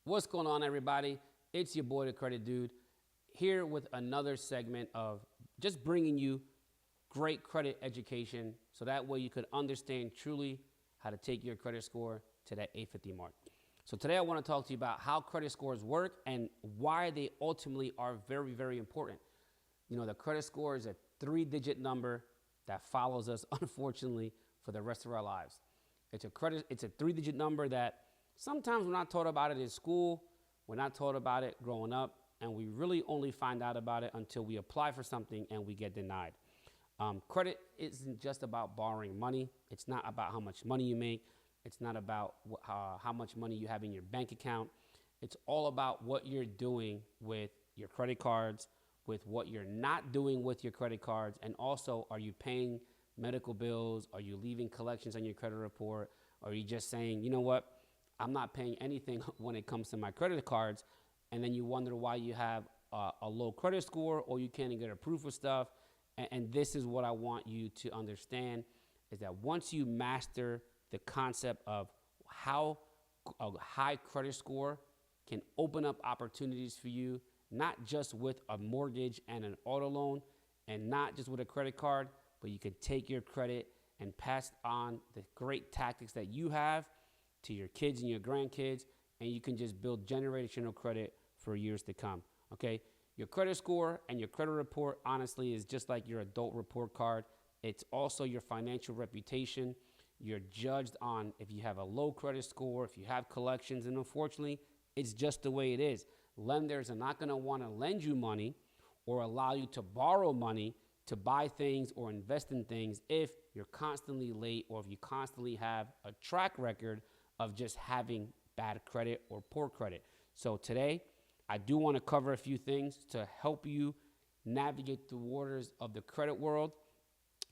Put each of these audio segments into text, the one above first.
What's going on, everybody? It's your boy, the Credit Dude, here with another segment of just bringing you great credit education so that way you could understand truly how to take your credit score to that 850 mark. So today I want to talk to you about how credit scores work and why they ultimately are very, very important. You know, the credit score is a 3-digit number that follows us, unfortunately, for the rest of our lives. It's a 3-digit number that sometimes we're not taught about it in school, we're not taught about it growing up, and we really only find out about it until we apply for something and we get denied. Credit isn't just about borrowing money. It's not about how much money you make. It's not about how much money you have in your bank account. It's all about what you're doing with your credit cards, with what you're not doing with your credit cards, and also, are you paying medical bills? Are you leaving collections on your credit report? Or are you just saying, you know what, I'm not paying anything when it comes to my credit cards, and then you wonder why you have a low credit score or you can't get approved for stuff. And this is what I want you to understand, is that once you master the concept of how a high credit score can open up opportunities for you, not just with a mortgage and an auto loan, and not just with a credit card, but you can take your credit and pass on the great tactics that you have to your kids and your grandkids, and you can just build generational credit for years to come, okay? Your credit score and your credit report, honestly, is just like your adult report card. It's also your financial reputation. You're judged on if you have a low credit score, if you have collections, and unfortunately, it's just the way it is. Lenders are not gonna wanna lend you money or allow you to borrow money to buy things or invest in things if you're constantly late or if you constantly have a track record of just having bad credit or poor credit. So today, I do want to cover a few things to help you navigate the waters of the credit world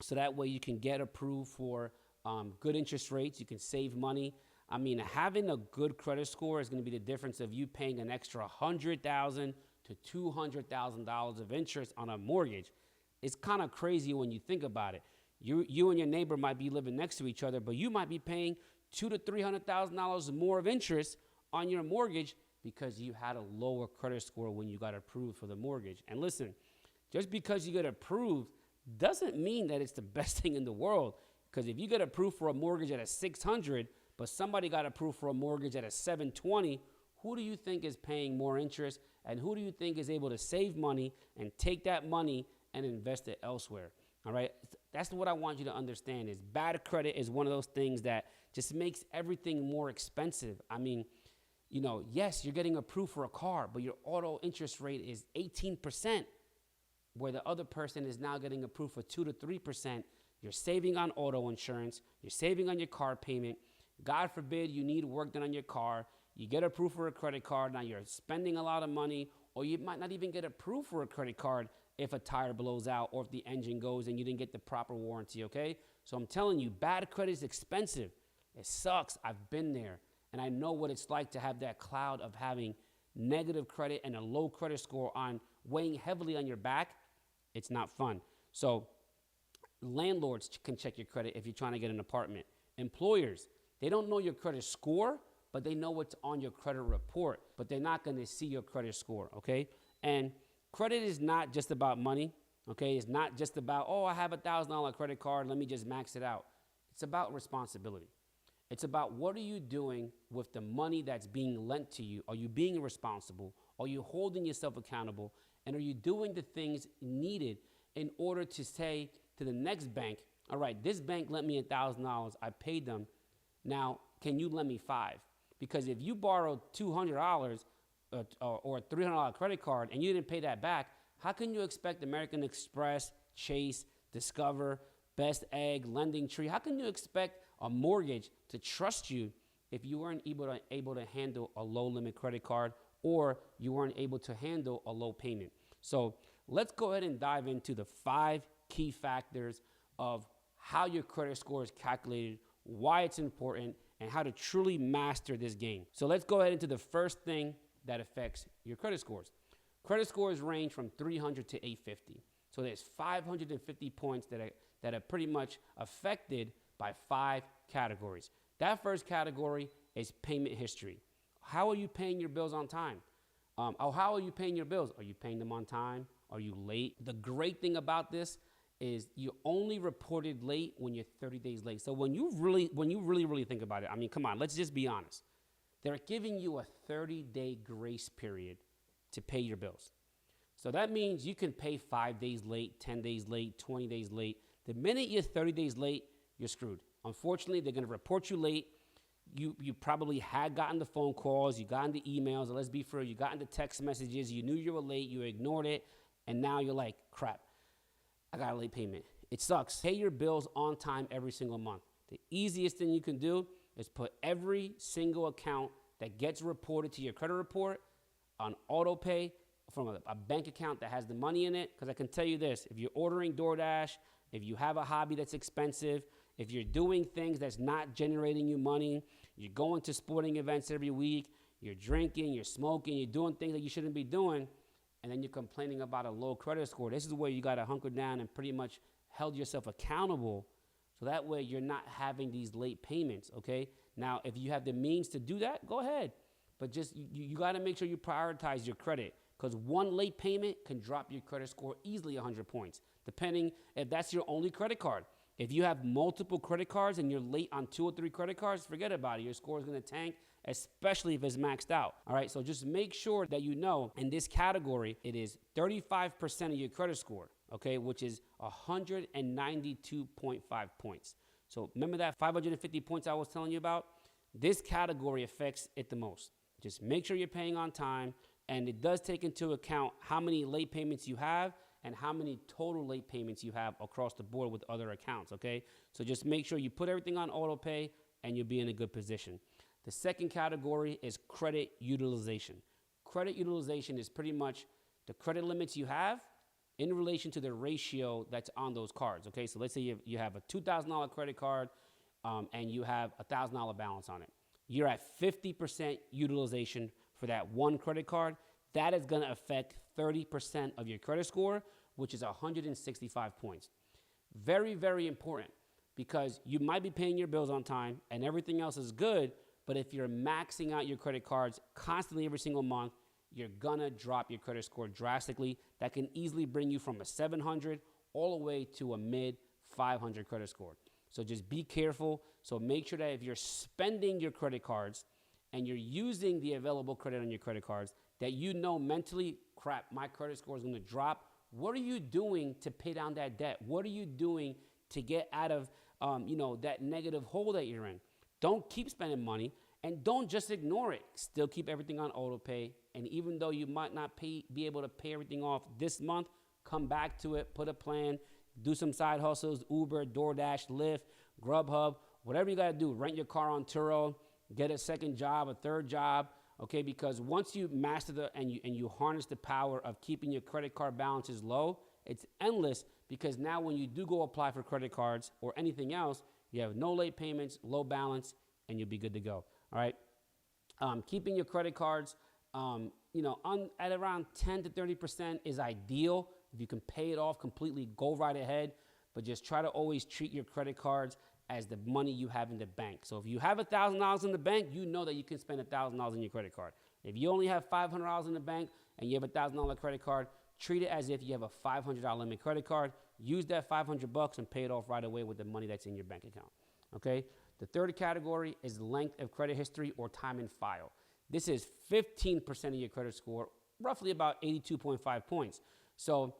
so that way you can get approved for good interest rates. You can save money. I mean, having a good credit score is going to be the difference of you paying an extra $100,000 to $200,000 of interest on a mortgage. It's kind of crazy when you think about it. You and your neighbor might be living next to each other, but you might be paying $200,000 to $300,000 more of interest on your mortgage because you had a lower credit score when you got approved for the mortgage. And listen, just because you get approved doesn't mean that it's the best thing in the world. Because if you get approved for a mortgage at a 600, but somebody got approved for a mortgage at a 720, who do you think is paying more interest? And who do you think is able to save money and take that money and invest it elsewhere? All right, that's what I want you to understand, is bad credit is one of those things that just makes everything more expensive. I mean, you know, yes, you're getting approved for a car, but your auto interest rate is 18%, where the other person is now getting approved for 2 to 3%. You're saving on auto insurance. You're saving on your car payment. God forbid you need work done on your car. You get approved for a credit card. Now you're spending a lot of money, or you might not even get approved for a credit card if a tire blows out or if the engine goes and you didn't get the proper warranty, okay? So I'm telling you, bad credit is expensive. It sucks. I've been there. And I know what it's like to have that cloud of having negative credit and a low credit score on weighing heavily on your back. It's not fun. So landlords can check your credit if you're trying to get an apartment. Employers, they don't know your credit score, but they know what's on your credit report, but they're not going to see your credit score, okay? And credit is not just about money, okay? It's not just about, oh, I have a $1,000 credit card, let me just max it out. It's about responsibility. It's about, what are you doing with the money that's being lent to you? Are you being responsible? Are you holding yourself accountable? And are you doing the things needed in order to say to the next bank, all right, this bank lent me $1,000, I paid them. Now, can you lend me $500? Because if you borrowed $200 or a $300 credit card and you didn't pay that back, how can you expect American Express, Chase, Discover, Best Egg, Lending Tree, how can you expect a mortgage to trust you if you weren't able to handle a low limit credit card, or you weren't able to handle a low payment? So let's go ahead and dive into the 5 key factors of how your credit score is calculated, why it's important, and how to truly master this game. So let's go ahead into the first thing that affects your credit scores. Credit scores range from 300 to 850. So there's 550 points that are pretty much affected by 5 categories. That first category is payment history. How are you paying your bills on time? How are you paying your bills? Are you paying them on time? Are you late? The great thing about this is you only reported late when you're 30 days late. So when you really think about it, I mean, come on, let's just be honest. They're giving you a 30-day grace period to pay your bills. So that means you can pay 5 days late, 10 days late, 20 days late. The minute you're 30 days late, you're screwed. Unfortunately, they're going to report you late. You probably had gotten the phone calls, you gotten the emails, and let's be fair, you gotten the text messages, you knew you were late, you ignored it, and now you're like, crap, I got a late payment. It sucks. Pay your bills on time every single month. The easiest thing you can do is put every single account that gets reported to your credit report on auto pay from a bank account that has the money in it. Because I can tell you this, if you're ordering DoorDash, if you have a hobby that's expensive, if you're doing things that's not generating you money, you're going to sporting events every week, you're drinking, you're smoking, you're doing things that you shouldn't be doing, and then you're complaining about a low credit score. This is where you got to hunker down and pretty much held yourself accountable, so that way you're not having these late payments, okay? Now, if you have the means to do that, go ahead. But just you got to make sure you prioritize your credit, because one late payment can drop your credit score easily 100 points, depending if that's your only credit card. If you have multiple credit cards and you're late on 2 or 3 credit cards, forget about it. Your score is going to tank, especially if it's maxed out. All right, so just make sure that you know in this category, it is 35% of your credit score, okay, which is 192.5 points. So remember that 550 points I was telling you about? This category affects it the most. Just make sure you're paying on time, and it does take into account how many late payments you have and how many total late payments you have across the board with other accounts, okay? So just make sure you put everything on auto pay and you'll be in a good position. The second category is credit utilization. Credit utilization is pretty much the credit limits you have in relation to the ratio that's on those cards, okay? So let's say you have a $2,000 credit card and you have a $1,000 balance on it. You're at 50% utilization for that one credit card. That is gonna affect 30% of your credit score, which is 165 points. Very, very important, because you might be paying your bills on time and everything else is good, but if you're maxing out your credit cards constantly every single month, you're gonna drop your credit score drastically. That can easily bring you from a 700 all the way to a mid 500 credit score. So just be careful. So make sure that if you're spending your credit cards and you're using the available credit on your credit cards, that you know mentally, crap, my credit score is going to drop. What are you doing to pay down that debt? What are you doing to get out of that negative hole that you're in? Don't keep spending money, and don't just ignore it. Still keep everything on auto pay. And even though you might not be able to pay everything off this month, come back to it, put a plan, do some side hustles, Uber, DoorDash, Lyft, Grubhub, whatever you got to do. Rent your car on Turo, get a second job, a third job. Okay, because once you master and you harness the power of keeping your credit card balances low, it's endless, because now when you do go apply for credit cards or anything else, you have no late payments, low balance, and you'll be good to go. All right, keeping your credit cards, at around 10 to 30% is ideal. If you can pay it off completely, go right ahead. But just try to always treat your credit cards as the money you have in the bank. So if you have $1,000 in the bank, you know that you can spend $1,000 on your credit card. If you only have $500 in the bank and you have a $1,000 credit card, treat it as if you have a $500 limit credit card. Use that $500 and pay it off right away with the money that's in your bank account, okay? The third category is length of credit history or time in file. This is 15% of your credit score, roughly about 82.5 points. So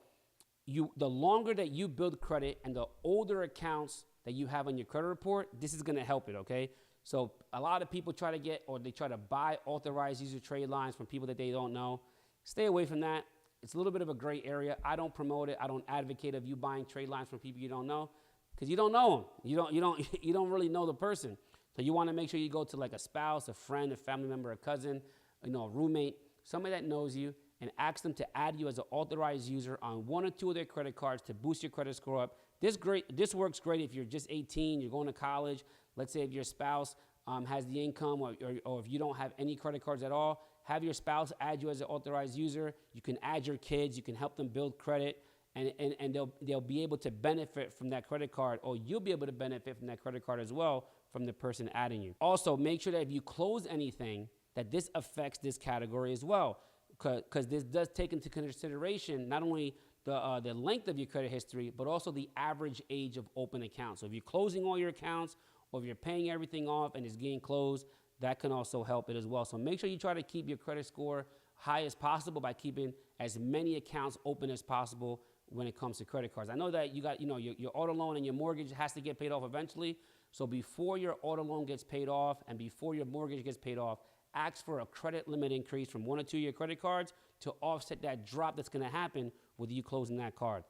the longer that you build credit and the older accounts that you have on your credit report, this is gonna help it, okay? So a lot of people try to buy authorized user trade lines from people that they don't know. Stay away from that. It's a little bit of a gray area. I don't promote it. I don't advocate of you buying trade lines from people you don't know, because you don't know them. You don't really know the person. So you wanna make sure you go to like a spouse, a friend, a family member, a cousin, a roommate, somebody that knows you, and ask them to add you as an authorized user on 1 or 2 of their credit cards to boost your credit score up. This works great if you're just 18, you're going to college. Let's say if your spouse has the income, or if you don't have any credit cards at all, have your spouse add you as an authorized user. You can add your kids, you can help them build credit, and they'll be able to benefit from that credit card, or you'll be able to benefit from that credit card as well from the person adding you. Also, make sure that if you close anything, that this affects this category as well, because this does take into consideration not only the length of your credit history, but also the average age of open accounts. So if you're closing all your accounts, or if you're paying everything off and it's getting closed, that can also help it as well. So make sure you try to keep your credit score high as possible by keeping as many accounts open as possible when it comes to credit cards. I know that you got, your auto loan and your mortgage has to get paid off eventually. So before your auto loan gets paid off and before your mortgage gets paid off, ask for a credit limit increase from 1 or 2 year credit cards to offset that drop that's going to happen with you closing that card.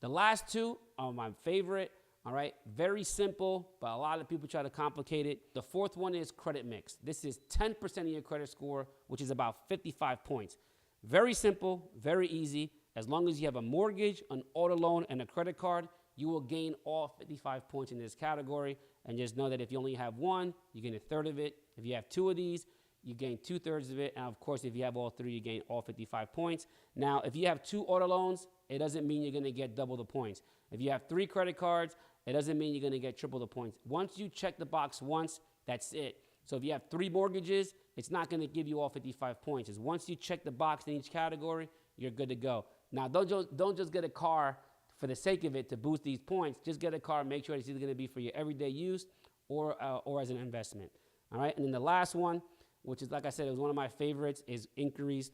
The last two are my favorite. All right, very simple, but a lot of people try to complicate it. The fourth one is credit mix. This is 10% of your credit score, which is about 55 points. Very simple, very easy. As long as you have a mortgage, an auto loan, and a credit card, you will gain all 55 points in this category. And just know that if you only have one, you gain a third of it. If you have two of these, you gain 2/3 of it. And of course, if you have all three, you gain all 55 points. Now, if you have 2 auto loans, it doesn't mean you're going to get double the points. If you have 3 credit cards, it doesn't mean you're going to get triple the points. Once you check the box once, that's it. So if you have 3 mortgages, it's not going to give you all 55 points. It's once you check the box in each category, you're good to go. Now, don't just get a car for the sake of it to boost these points. Just get a car, make sure it's either going to be for your everyday use or as an investment. All right, and then the last one, which is, like I said, it was one of my favorites, is inquiries.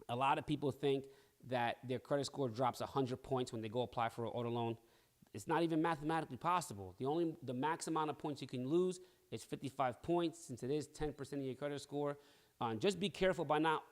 A lot of people think that their credit score drops 100 points when they go apply for an auto loan. It's not even mathematically possible. The max amount of points you can lose is 55 points, since it is 10% of your credit score. Just be careful by not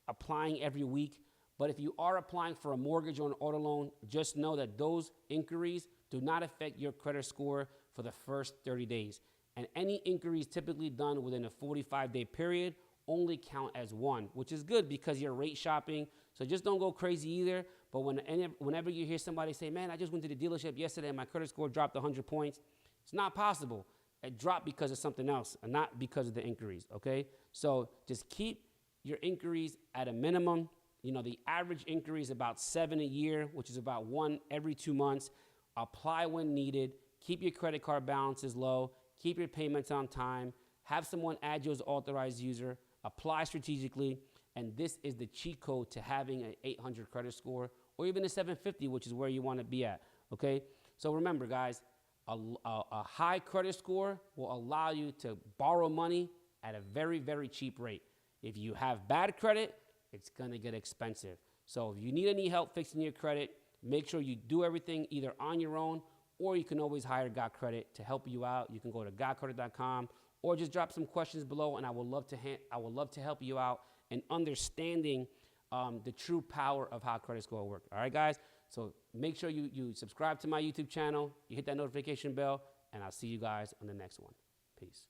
applying every week. But if you are applying for a mortgage or an auto loan, just know that those inquiries do not affect your credit score for the first 30 days. And any inquiries typically done within a 45-day period only count as one, which is good because you're rate shopping. So just don't go crazy either. But whenever you hear somebody say, man, I just went to the dealership yesterday and my credit score dropped 100 points, it's not possible. It dropped because of something else and not because of the inquiries, okay? So just keep your inquiries at a minimum. The average inquiry is about 7 a year, which is about 1 every 2 months. Apply when needed. Keep your credit card balances low. Keep your payments on time. Have someone add you as authorized user. Apply strategically. And this is the cheat code to having an 800 credit score or even a 750, which is where you want to be at, okay? So remember, guys, a high credit score will allow you to borrow money at a very, very cheap rate. If you have bad credit, it's going to get expensive. So if you need any help fixing your credit, make sure you do everything either on your own, or you can always hire Got Credit to help you out. You can go to gotcredit.com or just drop some questions below, and I would love to help you out in understanding the true power of how credit score works. All right, guys? So make sure you subscribe to my YouTube channel, you hit that notification bell, and I'll see you guys on the next one. Peace.